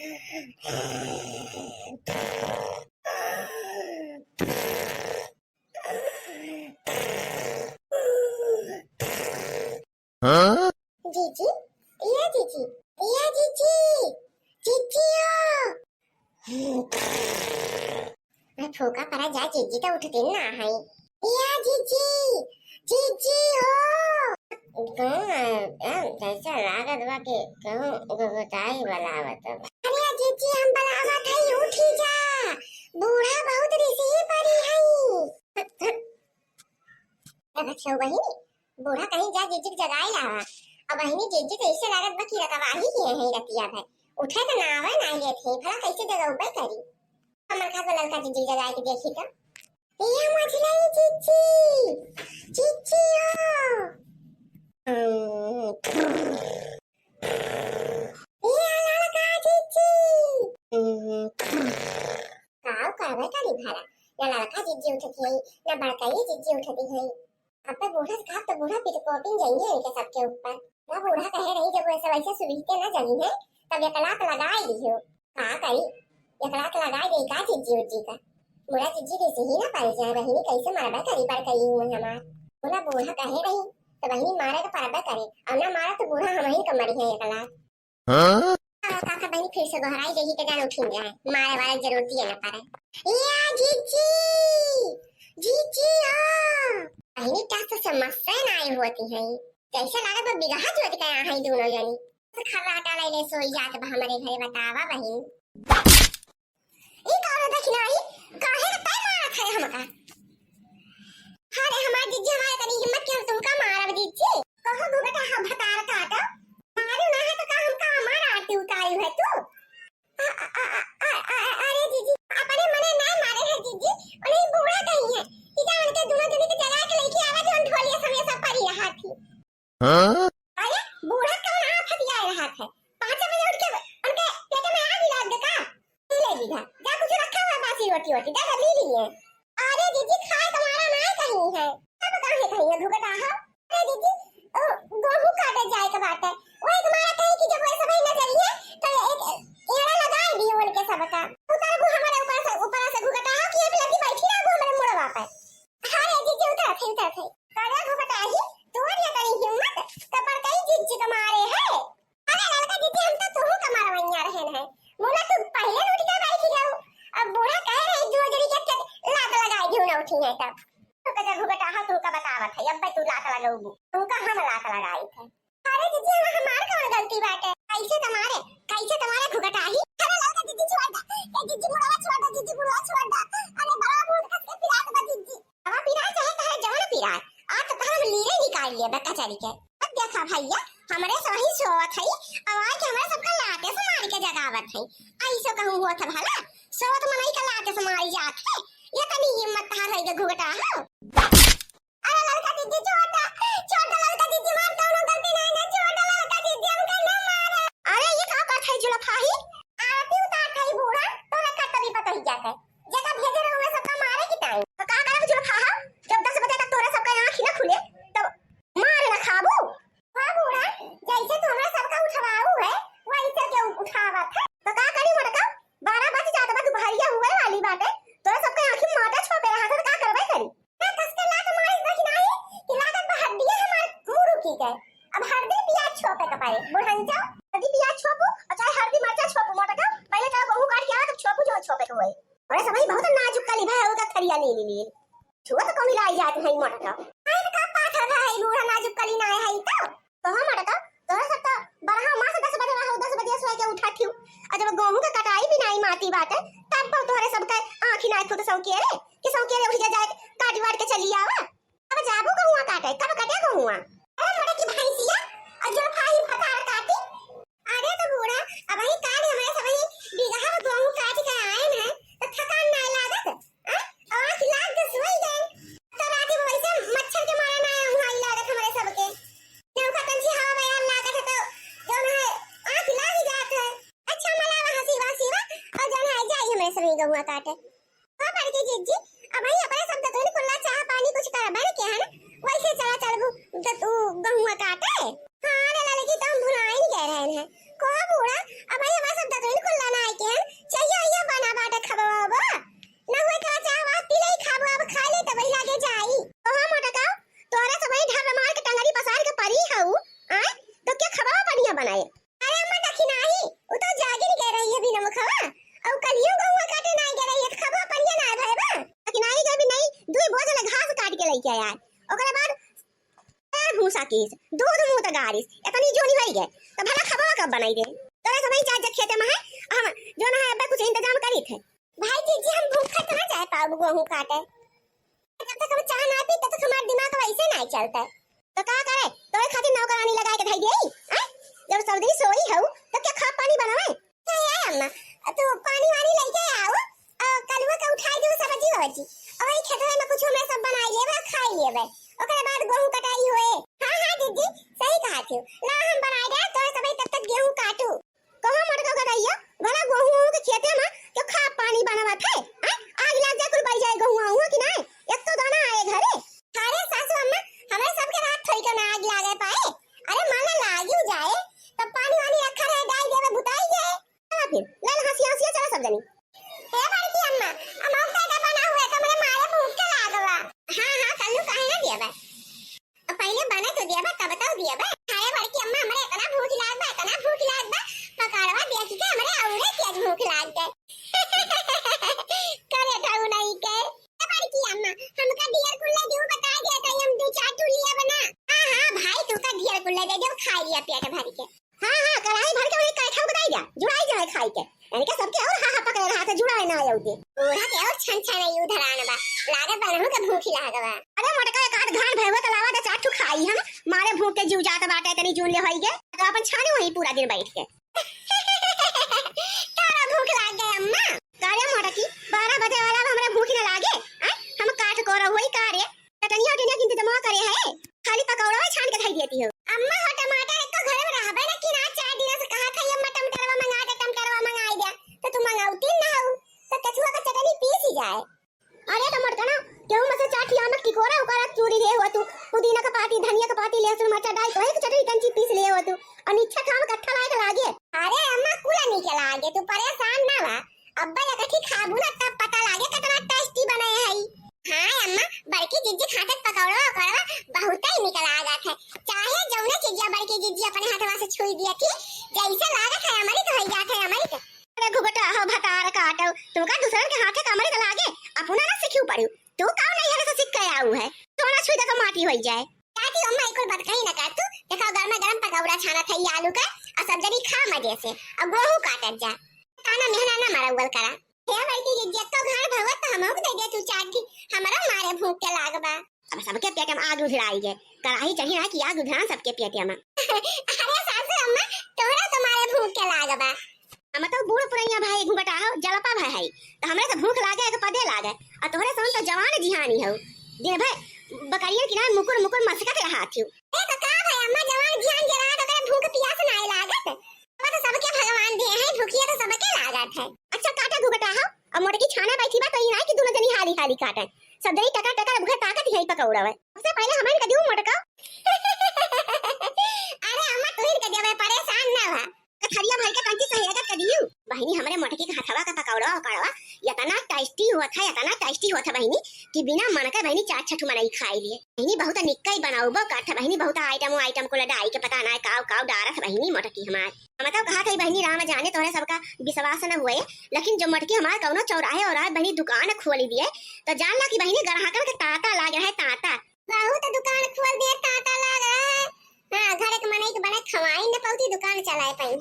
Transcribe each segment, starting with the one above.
हाँ? जीजी, या जीजी, या जीजी, जीजियो। मैं ठोका परा जा जीजी तो उठते ना है। या जीजी, जीजी हो। कैसा लागत बा के कहूं गुगताई बनावत बा। अरे जीजी हम बनावत हई उठी जा। बूढ़ा बहुत रिसी परी हई। अब अच्छा बहिनी, बूढ़ा कहीं जा जीजी की जगाई लावा। अब बहिनी जीजी तो ऐसे लागत बा कि रकवाही के है रतिया है। उठे तो ना आवे ना ये थे भला कैसे जगह उबे करी। हमर खास लड़का जीजी जगाई के देखी तो ये मझलाई जीजी, जीजी हो। ये लड़का जीजी। काव करवे करी भला। ना लड़का जीजी उठती है ना बड़का ये जीजी उठती है। अब तो बूढ़ा खा तो बूढ़ा पीट कोपिंग जाइए इनके सबके ऊपर। ना बूढ़ा कहे रही जब ऐसे वैसे सुविधे ना जली है तब ये कलाक लगाई दी हो। हाँ करी ये कलाक लगाई दी का जीजी उजी का। मुरा जीजी कैसे ही ना पाई जाए बहिनी कैसे मारबा करी पर कही हूँ हमार। बोला बूढ़ा कहे रही तो बहिनी मारे तो परबा करे और ना मारा तो बूढ़ा हम ही कमरी है ये कलाक। हाँ? काका बहिनी फिर से दोहराई देगी तो जान उठी जाए मारे वाले जरूरत है ना पारे। या जीजी, जीजी ओ। बहिनी क्या तो समस्या ना आई होती है। कैसे लागत बा बिगहा जोत के यहाँ दोनों जनी। तो खर्राटा ले सोई जात बा हमारे घरे बतावा बहिन। ई कौन देखना ही काहे का तय मारत है हमका। अरे हमार जीजी हमारे तनी हिम्मत के हम तुमका मारब जीजी। कहो बेटा हम भतार काटा। मारू ना है तो का हमका मार आती उतारी है तू। अरे जीजी अपने मने ना मारे है जीजी और नहीं बूढ़ा कहीं है। इजा उनके दोनों जनी के जला के लेके आवा जो ढोलिया समय सब परी रहा थी। हाँ? अरे बूढ़ा कौन आ फतिया रहा है। 5 बजे उठ के उनके पेट में आग लगा दे का। ले लीधा जा कुछ रखा हुआ बासी रोटी रोटी जा ले लिए। अरे दीदी खाए तुम्हारा ना कहीं है अब कहां है कहीं भुगता है। अरे दीदी गेहूं काटे जाए के बात है ओए तुम्हारा कहीं की जब ऐसा महीना चलिए तो एक एड़ा लगाए दी उनके सब का उतर वो हमारे ऊपर से भुगता है कि ये लगी बैठी ना वो हमारे मुड़वा पे। अरे दीदी उतर थे करे भुगता ही तोड़ या कहीं हिम्मत कपर कहीं जीजी के मारे है। अरे लड़का दीदी हम तो तू कमार वैया रहे है मोला तू पहले उठ के बैठ जाओ। अब बूढ़ा कह रहे जो जड़ी के लात लगाई क्यों ना उठी है तब तो कजा भुगता है तुमका बतावत है अब भाई तू लात लगाऊगी तुमका हम लात लगाई थे। अरे दीदी हमार कौन गलती बात है कैसे तुम्हारे भुगता ही। अरे लड़का दीदी छोड़ दे ए दीदी मुड़वा छोड़ दे दीदी मुड़वा छोड़ दे। अरे बड़ा भूत कस के पिरात बा दीदी हवा पिरा चाहे कहे जवन पिरा आ तो हम लीरे निकाल लिए बक्का चारी के। अब देखा भैया हमरे सही सोवत है आवाज के हमरा सबका लाते से मार के जगावत है। ऐसो कहूं हुआ था भला सोवत मनई का लाते से मारी जात है ये तनी हिम्मत था है के घुगटा है। अरे लड़का दीदी छोड़ दे लड़का दीदी मार कौनो गलती नहीं ना छोड़ दे लड़का दीदी हमका ना मारे। अरे ये का करत है जुलफाही आरती उतार खाई बूढ़ा तो रखा तभी पता ही जाता है जगह भेजे रहुए सबका मारे की टाइम तो का करे जुलफाहा जब 10 बजे तक तोरे सबका आंख ना खुले तब मार ना खाबू। हां बूढ़ा जैसे तू हमरा सबका उठवाऊ है वैसे के उठावत है तो का करी मोटका 12 बजे जात बा दुपहरिया हुए वाली बात है तोरे सबका आंख में माटा छोपे रहा था तो का करबे करी ना कस के लात मारी बच नहीं कि लागत बा हड्डियां हमार मुंह रुकी गए। अब हरदी प्याज छोपे का पाए बुढ़न जाओ हरदी प्याज छोपू और चाहे हरदी मिर्चा छोपू मोटका पहले तो बहु काट के आवा तब छोपू जो छोपे को होए। अरे समझ बहुत नाजुक कली भाई होगा थरिया ले छुआ तो कमी लाई जात नहीं मोटका आई का पाथा भाई बूढ़ा नाजुक कली ना है तो हम मोटका तोरा सब तो बरहा मां से 10 बजे रहा 10 बजे सोए के उठा थी और जब गेहूं का कटाई भी नहीं माती बात है तब पर तोरे सब का आंखी ना खुद सौके रे कि सौके रे उठ जाए काट वाट के चली आवा। अब जाबू कहूं काटे कब कटे कहूं अरे मोटे की भैंसिया और जो भाई फटार काटी। अरे तो बूढ़ा अब ही काल हमारे सब ही बिगहा में गेहूं काट के आए हैं तो थकान ना लागत आंख लाग के सोई गए तो रात में वैसे मच्छर के मारे ना वहां लागत हमारे सबके जो खतन सी हवा में लागत है तो जो है आंख लाग जात है। अच्छा मला वहां सीवा और जो है जाई हमारे सब ही गेहूं काटे हां पर के जीजी अब ही अपने सब तो खुला चाह पानी कुछ कर बन के है ना वैसे चला चलबू तो तू गेहूं काटे। हां रे लड़की तुम भुलाई नहीं कह रहे हैं को बूढ़ा अब ही हमारे सब तो खुला ना के यार ओकरा बाद भूसा कीस दूध मुंह त गारिस इतनी जोनी भई गए तो भला खबा कब बनाई दे तोरे समय जा जा खेते में है हम जो ना है अब कुछ इंतजाम करी थे भाई जी हम भूखा कहां जाए पाऊ गेहूं काटे जब तक हम चाह ना पी तब तक हमारा दिमाग वैसे नहीं चलता तो क्या करे तोरे खातिर नौकरानी लगा के धई देई हैं जब सऊदी सोई हऊ तो क्या खा पानी बनावे क्या है अम्मा तू पानी वानी लेके आओ कलवा का उठाई दो सब्जी वजी और ई खेतवा में कुछ मैं सब बनाई लेबे खाई लेबे ओकरे बाद गेहूं कटाई होए हां दीदी सही कहा थी ला हम बनाई दे तो सब तब तक गेहूं काटू कहां मटका कटाइया भला गेहूं के खेते में क्यों खा पानी बनावा थे आग लग जाए कुल बच जाए गेहूं हुआ कि नहीं एक तो दाना आए घरे अरे सासू अम्मा हमें सबके रात थोड़ी के आग लागे पाए अरे माना लागी जाए तब पानी वानी रखा रहे डाल देवे बुताई जाए चला फिर ले हंसी हंसी चला सब जनी हे बड़की अम्मा अमाउ का बना हुआ तो मेरे मारे भूख के लागवा हां कल्लू काहे ना दिया बा पहले बना तो दिया बा तब बताओ दिया बा खाए बड़की अम्मा हमरे इतना भूख लाग बा पकाड़वा देख के हमरे औरे तेज भूख लाग गए करे थाऊ नहीं के बड़की अम्मा हमका डियर कुल्ला देऊ बता दिया था हम दो चार टुलिया बना हां भाई तू का डियर कुल्ला दे जब खा लिया पेट भर के हां कढ़ाई भर के वही काठा बताई जा जुड़ाई जाए खाई के यानी कि सबके और हा पकड़े रहा था जुड़ाए ना आउते ओढ़ा के और छन छन आई उधर आना बा लागे बनहु के भूखी लागवा अरे मोटका एक आध घाट भैवा त लावा त चाटू खाई हम मारे भूख के जीव जात बाटे तनी जून ले होई गे तो अपन छाने वही पूरा दिन बैठ के तारा भूख लाग गए अम्मा कारे मोटकी 12 बजे वाला हमरा भूख न लागे हम काट कर होई कारे टनिया टनिया किंतु जमा करे है खाली पकौड़ा छान के खाई देती हो अम्मा हो टमाटर एक घर में रहबे ना कि ना 4 दिन से कहा था अम्मा टमाटरवा मंगा दे टमाटरवा मंगाई दे तो तू मंगाउती ना हो तो कछुआ का चटनी पीस ही जाए अरे टमाटर ना गेहूं में से चाटिया में टिकोरा उकारा चूरी ले हो तू पुदीना का पाती धनिया का पाती लहसुन मिर्चा डाल के एक चटनी कंची पीस ले हो तू और नीचे खाम कट्ठा लाए के लागे अरे अम्मा कुला नहीं के लागे तू परेशान ना बा अब्बा लगा ठीक खाबू ना तब पता लागे कितना टेस्टी बने है हां अम्मा बड़की जिज्जी खाते पकौड़ा करवा बहुत ही निकल आगा था चाहे जौने चीजिया बड़की जिज्जी अपने हाथवा से छुई दिया थी जैसे लागत है हमारी तो भैया थे हमारी तो अरे घुघटा हो भतार काटो तू का दूसरे के हाथे कमरे के लागे अपना ना सिखियो पड़ू तू का नहीं है तो सीख के आऊ है तोरा छुई तो माटी होई जाए काटी अम्मा एक बात कही ना कर तू देखो घर में गरम पकौड़ा छाना था आलू का और सब जनी खा मजे से अब गेहूं काटत जा खाना मेहना ना मारा उगल करा हे बड़की जिज्जी तो घर भगवत तो हमहु दे दे तू चाटी हमरा मारे भूख के लागबा अब सबके पेट में आग उधराई गए कढ़ाई चढ़ी ना कि आग उधरा सबके पेट में अरे सासू अम्मा तोरा तुम्हारे भूख के लागबा हम तो बूढ़ पुरनिया भाई घुंघटा हो जलपा भाई है तो हमरे तो भूख लागे के पदे लागे और तोहरे सन तो जवान जिहानी हो दिन भर बकरिया किनारे मुकुर मुकुर मसकत रहा थी ए तो का भाई अम्मा जवान जिहान जे रहा तो करे भूख प्यास नहीं लागत अब तो सबके भगवान दे है भूखिया तो सबके लागत है अच्छा काटा घुंघटा हो और मोटे की छाना बैठी बा तो ई नहीं कि दोनों जनी हाली हाली काटे सब जनी टका टका भूख ताकत ही पकौड़ा है सबसे पहले हमारे का दियो मोटका अरे अम्मा तू ही के देवे परेशान ना हो कथरिया भाई का कंची सही अगर कदियो बहिनी हमरे मोटकी का हथवा का पकौड़ा कड़वा इतना टेस्टी हुआ था बहिनी कि बिना मन के बहिनी 4-6 मनाई खाई लिए बहिनी बहुत निक्का ही बनाऊबो काठ बहिनी बहुत आइटम को लड़ाई के पता ना काव डारत बहिनी मोटकी हमार मतलब कहा था बहिनी राम जाने तोरे सबका विश्वास न हुए लेकिन जो मोटकी हमार कौनो चौराहे और बहिनी दुकान खोल दिए तो जान ला कि बहिनी ग्राहकन के ताता लाग रहा है ताता बहुत दुकान खोल दिए ताता लाग रहा है हां घर के मने के बने खवाई न पौती दुकान चलाए पाई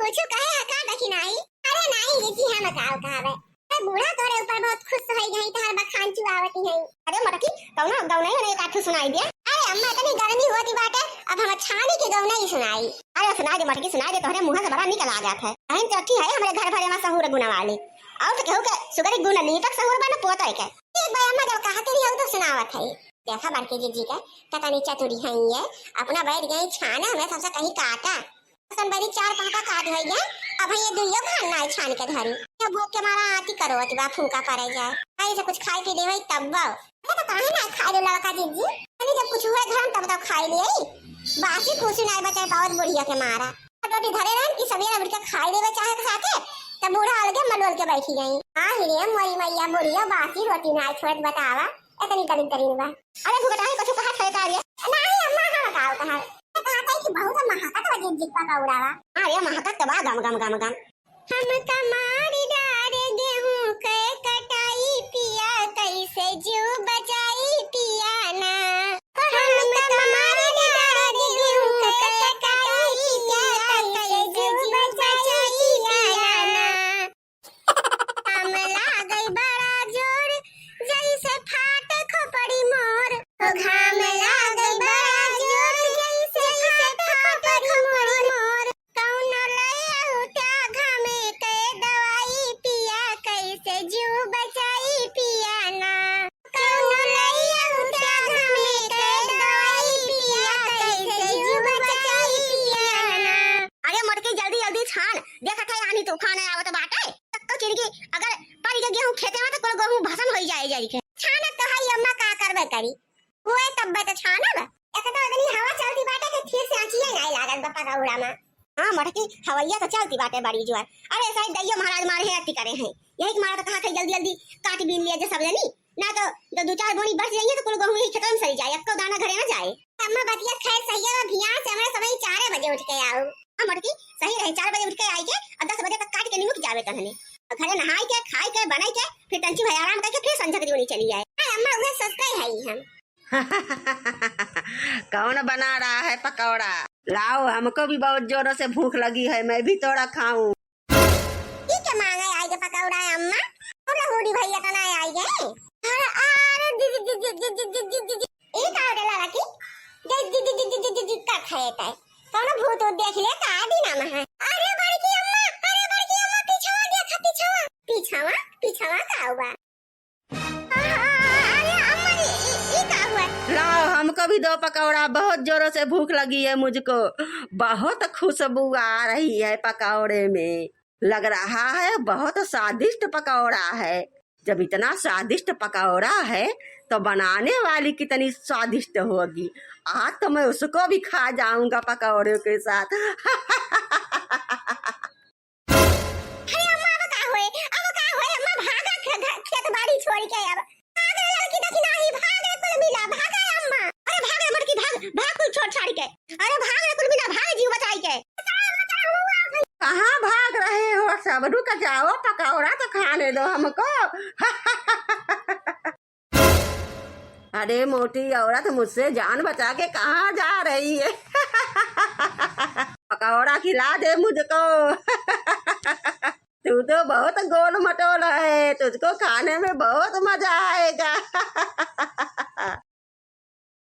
कुछ कहे का देखी नहीं अरे नहीं ये जी हम बताओ कहावे ए बूढ़ा तोरे ऊपर बहुत खुश होई गई तार बखान चुआवती है अरे मटकी कौना गौना ने काठू सुनाई दिया अरे अम्मा इतनी गर्मी होती बाटे अब हम छानी के गौना ही सुनाई अरे सुना दे मटकी सुना दे तोहरे मुंह से बड़ा निकल आ जात है अहन चट्टी है हमरे घर भरे में सहूर गुना वाली और तो कहू के सुगरी गुना नहीं तक सहूर बना पोता है के एक बार अम्मा जब कहते रही तो सुनावत है देखा बड़की जीजी का कता नीचा तुरी है ये अपना बैठ गई छाना हमें सबसे कहीं काटा सन बड़ी 4-5 काट होई गए अब ये दुइयो खाना है छान के धरी ये भूख के मारा आती करो अतवा फूंका पड़े जाए आई से कुछ खाई पी ले भाई तब वाओ ये तो काहे ना खाई लो लड़का जीजी अरे जब कुछ हुआ घर तब तो खाई ले बासी कुछ नहीं बचे बहुत बुढ़िया के मारा टोटी धरे रहन कि सवेरे उठ के खाई लेवे चाहे के साथे तब बूढ़ा अलगे मलोल के बैठी गई हां हिरे मोरी मैया बुढ़िया बासी रोटी ना छोड़ बतावा इतनी करीन बा अरे भुगता है कुछ कहा थे कार्य नहीं अम्मा हां बताओ कहा कहता है कि बहुत महकत वजह जिक्का का उड़ावा अरे महकत तबा गम हम कमारी डारे गेहूं के कटाई पिया कैसे जीव बचाई पिया बाटे तो चिरगी अगर पड़ी के गेहूं खेते में तो कोई गेहूं भसन हो जाए जाई के छाना तो हई अम्मा का करबे करी हुए तब तो छाना बा एक तो इतनी हवा चलती बाटे के फिर से आंचिए नहीं लागल बप्पा का उड़ा में हां मटकी हवैया तो चलती बाटे बड़ी जोर अरे साइड दैयो महाराज मारे है अति करे हैं यही के मारा तो कहा थे जल्दी जल्दी काट बीन लिया जे सब जनी ना तो दो चार बोनी बढ़ जाइए तो कोई गेहूं ही खेत में सरी जाए एक तो दाना घरे ना जाए अम्मा बतिया खैर सही है भिया से हमरे सबई 4 बजे उठ के आओ हां मटकी सही रहे 4 बजे उठ के आई के और 10 बजे तक काट के निमुक जावे तहने घरे नहाई के खाई के बनाई के फिर तंची भाई आराम करके फिर संझा के चली जाए अम्मा उहे सोचते है हम कौन बना रहा है पकौड़ा? लाओ, हमको भी बहुत जोरों से भूख लगी है, मैं भी थोड़ा खाऊं। ये क्या मांगे आई के पकौड़ा है अम्मा? और होड़ी भैया तो नहीं आई गए। अरे दीदी ये का डला लकी? दीदी का खाए ता। कौन भूत देख ले का भी नाम है। अरे बड़की अम्मा पीछवा देख पीछवा का हुआ? लाओ, हमको भी दो पकौड़ा, बहुत जोरों से भूख लगी है मुझको। बहुत खुशबू आ रही है पकौड़े में, लग रहा है बहुत स्वादिष्ट पकौड़ा है। जब इतना स्वादिष्ट पकौड़ा है तो बनाने वाली कितनी स्वादिष्ट होगी। आज तो मैं उसको भी खा जाऊंगा पकौड़े के साथ। खेत बाड़ी छोड़ के अब भागे लड़की देखी नहीं भागे कुल मिला भागे अम्मा अरे भागे मटकी भाग कुल छोड़ छाड़ के अरे भागे कुल मिला भागे जीव बचाई के कहाँ भाग रहे हो सब? रुक जाओ, पकौड़ा तो खाने दो हमको। अरे मोटी औरत, मुझसे जान बचा के कहाँ जा रही है? पकौड़ा खिला दे मुझको। तू तो बहुत गोल मटोल है, तुझको खाने में बहुत मजा आएगा।